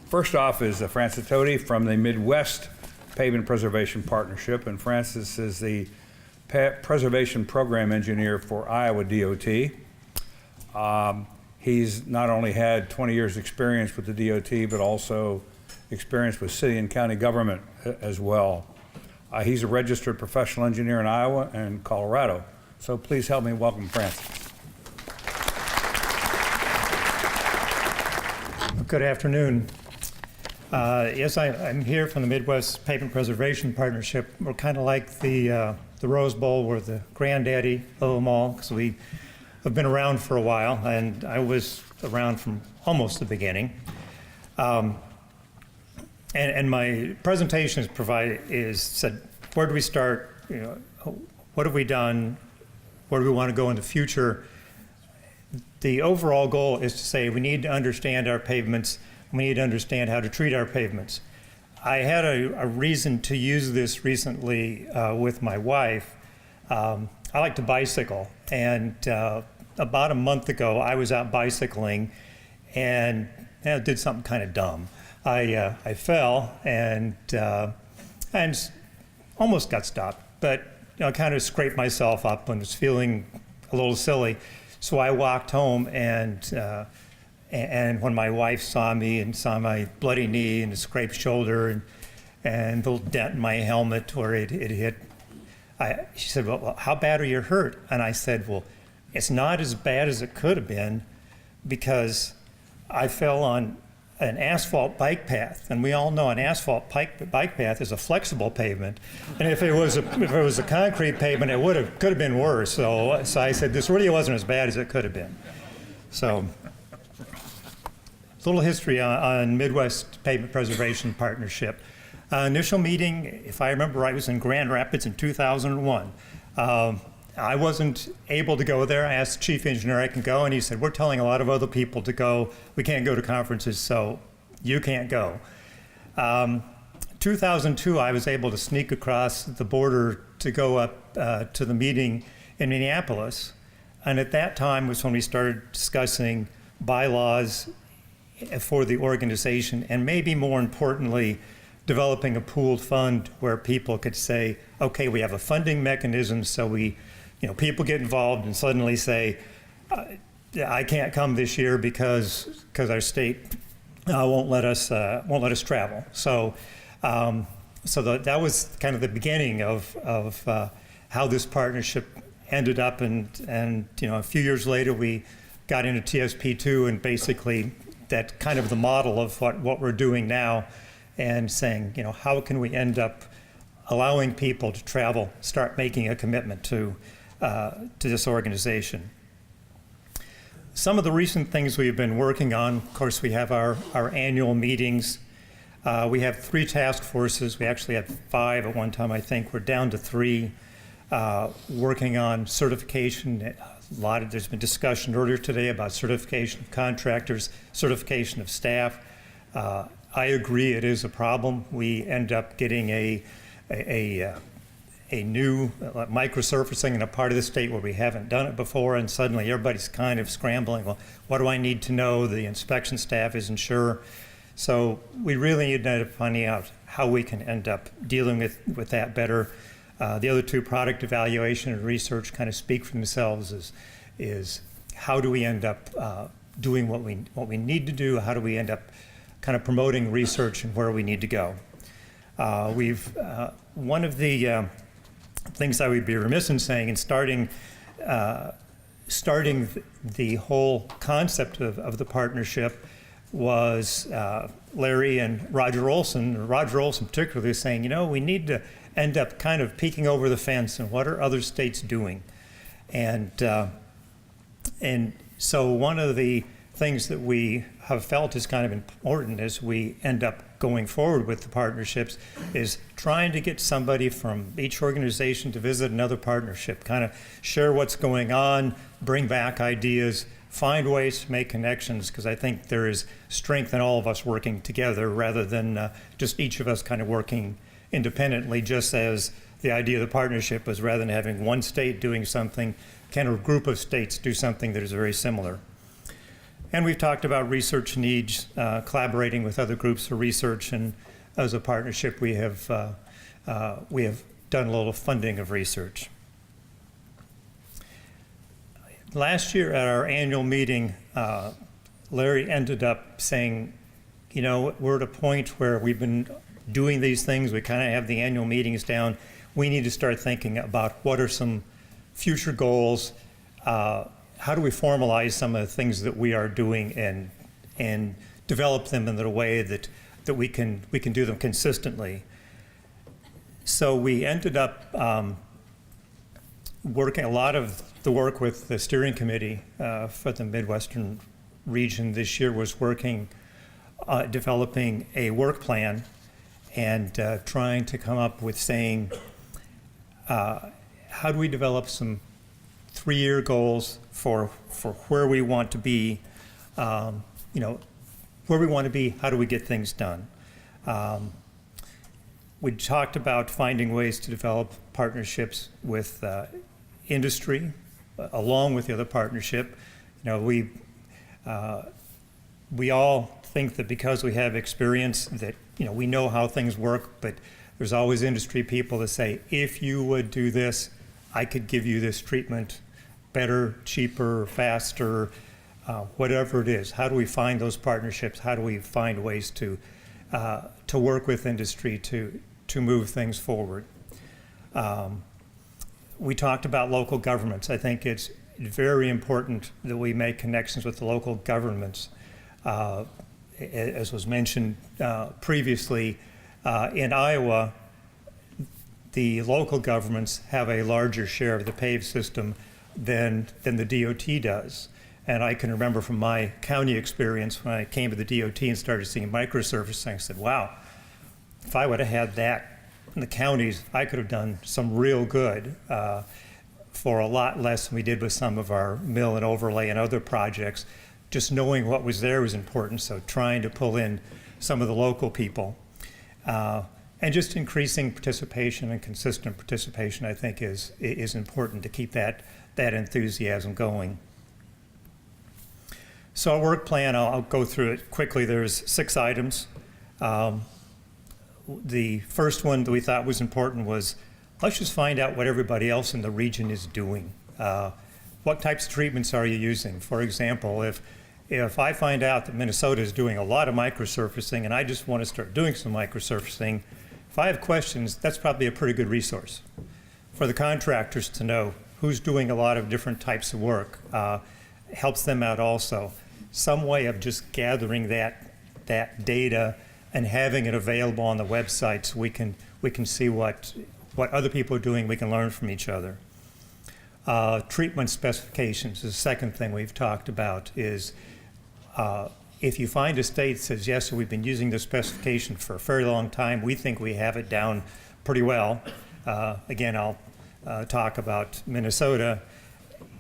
First off is Francis Tody from the Midwest Pavement Preservation Partnership, and Francis is the Preservation Program Engineer for Iowa DOT. He's not only had 20 years experience with the DOT, but also experience with city and county government as well. He's a registered professional engineer in Iowa and Colorado. So please help me welcome Francis. Good afternoon. Yes, I'm here from the Midwest Pavement Preservation Partnership. We're kind of like the Rose Bowl. We're the granddaddy of them all because we have been around for a while, and I was around from almost the beginning. And my presentation said, where do we start? You know, what have we done? Where do we want to go in the future? The overall goal is to say we need to understand our pavements. We need to understand how to treat our pavements. I had a reason to use this recently with my wife. I like to bicycle, and about a month ago I was out bicycling and did something kind of dumb. I fell and almost got stopped, but I kind of scraped myself up and was feeling a little silly. So I walked home, and when my wife saw me and saw my bloody knee and the scraped shoulder and the little dent in my helmet where it hit, she said, well, how bad are you hurt? And I said, well, it's not as bad as it could have been because I fell on an asphalt bike path, and we all know an asphalt bike path is a flexible pavement, and if it was a concrete pavement, it could have been worse. So I said this really wasn't as bad as it could have been. So a little history on Midwest Pavement Preservation Partnership. Initial meeting, if I remember right, was in Grand Rapids in 2001. I wasn't able to go there. I asked the chief engineer I can go, and he said, we're telling a lot of other people to go. We can't go to conferences, so you can't go. 2002, I was able to sneak across the border to go up to the meeting in Minneapolis. And at that time was when we started discussing bylaws for the organization, and maybe more importantly, developing a pooled fund where people could say, okay, we have a funding mechanism, so people get involved and suddenly say, I can't come this year because our state won't let us travel. So that was kind of the beginning of how this partnership ended up, and a few years later we got into TSP2, and basically that kind of the model of what we're doing now, and saying, how can we end up allowing people to travel, start making a commitment to this organization. Some of the recent things we've been working on, of course, we have our annual meetings. We have 3 task forces. We actually had 5 at one time, I think. We're down to 3, working on certification. There's been discussion earlier today about certification of contractors, certification of staff. I agree it is a problem. We end up getting a new microsurfacing in a part of the state where we haven't done it before, and suddenly everybody's kind of scrambling. Well, what do I need to know? The inspection staff isn't sure. So we really need to end up finding out how we can end up dealing with that better. The other 2, product evaluation and research, kind of speak for themselves. Is how do we end up doing what we need to do? How do we end up kind of promoting research and where we need to go? One of the things I would be remiss in saying, and starting the whole concept of the partnership was Larry and Roger Olson particularly, saying, we need to end up kind of peeking over the fence and what are other states doing. And so one of the things that we have felt is kind of important as we end up going forward with the partnerships is trying to get somebody from each organization to visit another partnership, kind of share what's going on, bring back ideas, find ways to make connections, because I think there is strength in all of us working together rather than just each of us kind of working independently, just as the idea of the partnership was rather than having one state doing something, can a group of states do something that is very similar. And we've talked about research needs, collaborating with other groups for research, and as a partnership, we have done a little funding of research. Last year at our annual meeting, Larry ended up saying, you know, we're at a point where we've been doing these things, we kind of have the annual meetings down, we need to start thinking about what are some future goals, how do we formalize some of the things that we are doing and develop them in a way that we can do them consistently. So we ended up working a lot of the work with the steering committee for the Midwestern region this year was working, developing a work plan and trying to come up with saying, how do we develop some 3-year goals for where we want to be, you know, where we want to be, how do we get things done? We talked about finding ways to develop partnerships with industry, along with the other partnership. You know, we all think that because we have experience that, you know, we know how things work, but there's always industry people that say, if you would do this, I could give you this treatment better, cheaper, faster, whatever it is. How do we find those partnerships? How do we find ways to work with industry to move things forward? We talked about local governments. I think it's very important that we make connections with the local governments. As was mentioned previously, in Iowa, the local governments have a larger share of the paved system than the DOT does. And I can remember from my county experience when I came to the DOT and started seeing microsurfacing, I said, wow, if I would have had that in the counties, I could have done some real good for a lot less than we did with some of our mill and overlay and other projects. Just knowing what was there was important, so trying to pull in some of the local people. And just increasing participation and consistent participation, I think, is important to keep that enthusiasm going. So our work plan, I'll go through it quickly. There's 6 items. The first one that we thought was important was, let's just find out what everybody else in the region is doing. What types of treatments are you using? For example, if I find out that Minnesota is doing a lot of microsurfacing and I just want to start doing some microsurfacing, if I have questions, that's probably a pretty good resource for the contractors to know who's doing a lot of different types of work. Helps them out also. Some way of just gathering that data and having it available on the website so we can see what other people are doing, we can learn from each other. Treatment specifications is the second thing we've talked about is if you find a state that says, yes, we've been using this specification for a very long time, we think we have it down pretty well. Again, I'll talk about Minnesota.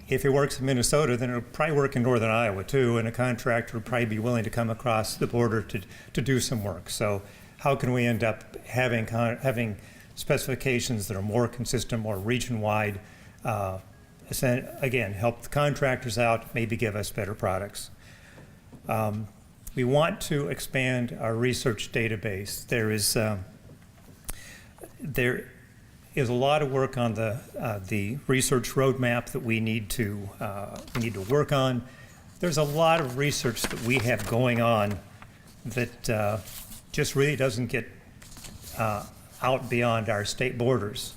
If it works in Minnesota, then it'll probably work in northern Iowa too, and a contractor would probably be willing to come across the border to do some work. So how can we end up having specifications that are more consistent, more region-wide, again, help the contractors out, maybe give us better products. We want to expand our research database. There is a lot of work on the research roadmap that we need to work on. There's a lot of research that we have going on that just really doesn't get out beyond our state borders.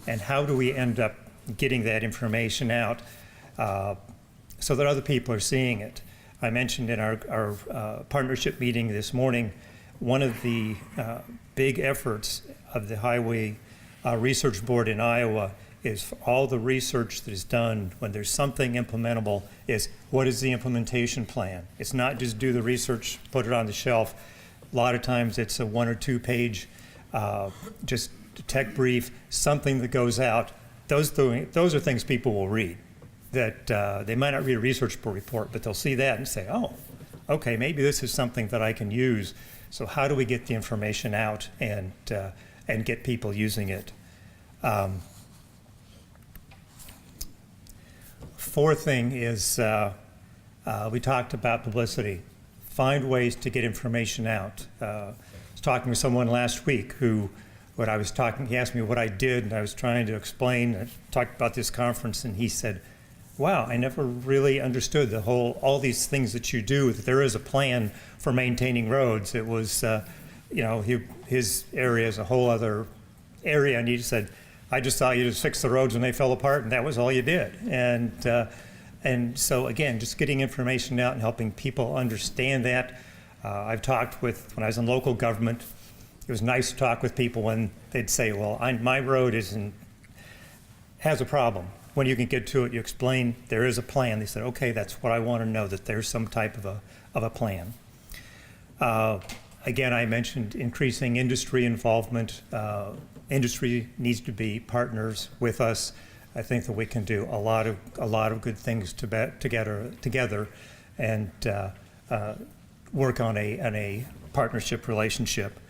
And how do we end up getting that information out so that other people are seeing it? I mentioned in our partnership meeting this morning, one of the big efforts of the Highway Research Board in Iowa is all the research that is done when there's something implementable is what is the implementation plan? It's not just do the research, put it on the shelf. A lot of times it's a 1 or 2 page just tech brief, something that goes out. Those are things people will read. That they might not read a research report, but they'll see that and say, oh, okay, maybe this is something that I can use. So how do we get the information out and get people using it? Fourth thing is We talked about publicity. Find ways to get information out. I was talking with someone last week who, he asked me what I did, and I was trying to explain. I talked about this conference, and he said, wow, I never really understood all these things that you do, that there is a plan for maintaining roads. It was, his area is a whole other area, and he said, I just thought you just fixed the roads when they fell apart, and that was all you did. And so again, just getting information out and helping people understand that. I've talked when I was in local government, it was nice to talk with people when they'd say, well, my road has a problem. When you can get to it, you explain there is a plan. They said, okay, that's what I want to know, that there's some type of a plan. Again, I mentioned increasing industry involvement. Industry needs to be partners with us. I think that we can do a lot of good things together and work on a partnership relationship.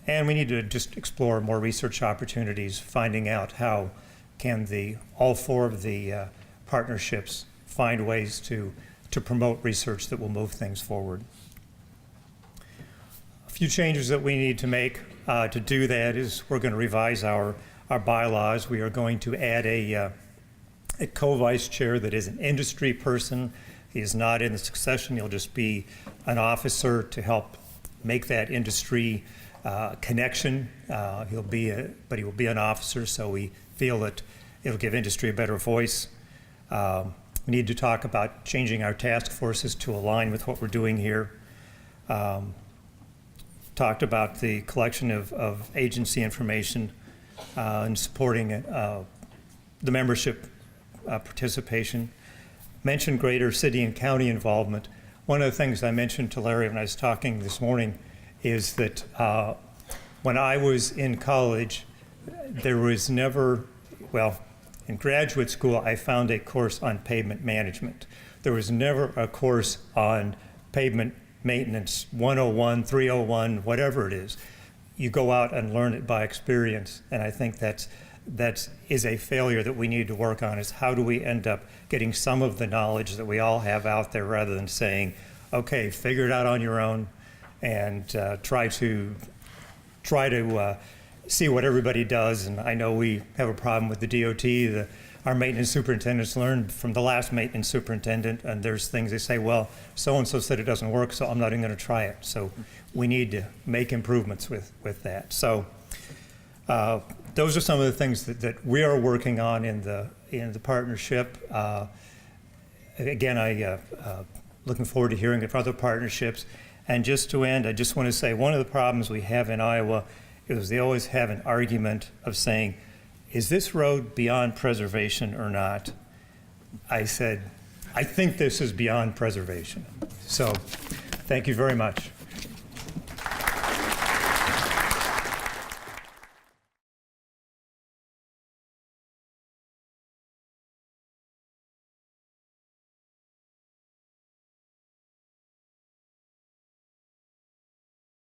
And we need to just explore more research opportunities, finding out how can all four of the partnerships find ways to promote research that will move things forward. A few changes that we need to make to do that is we're going to revise our bylaws. We are going to add a co-vice chair that is an industry person. He is not in the succession. He'll just be an officer to help make that industry connection. But he will be an officer, so we feel that it'll give industry a better voice. We need to talk about changing our task forces to align with what we're doing here. Talked about the collection of agency information and supporting the membership participation. Mentioned greater city and county involvement. One of the things I mentioned to Larry when I was talking this morning is that when I was in college, there was never, in graduate school, I found a course on pavement management. There was never a course on pavement maintenance 101, 301, whatever it is. You go out and learn it by experience, and I think that is a failure that we need to work on, is how do we end up getting some of the knowledge that we all have out there rather than saying, okay, figure it out on your own and try to see what everybody does. And I know we have a problem with the DOT. Our maintenance superintendents learned from the last maintenance superintendent, and there's things they say, well, so-and-so said it doesn't work, so I'm not even going to try it. So we need to make improvements with that. So those are some of the things that we are working on in the partnership. Again, I looking forward to hearing of other partnerships. And just to end, I just want to say one of the problems we have in Iowa is they always have an argument of saying, is this road beyond preservation or not? I said, I think this is beyond preservation. So thank you very much.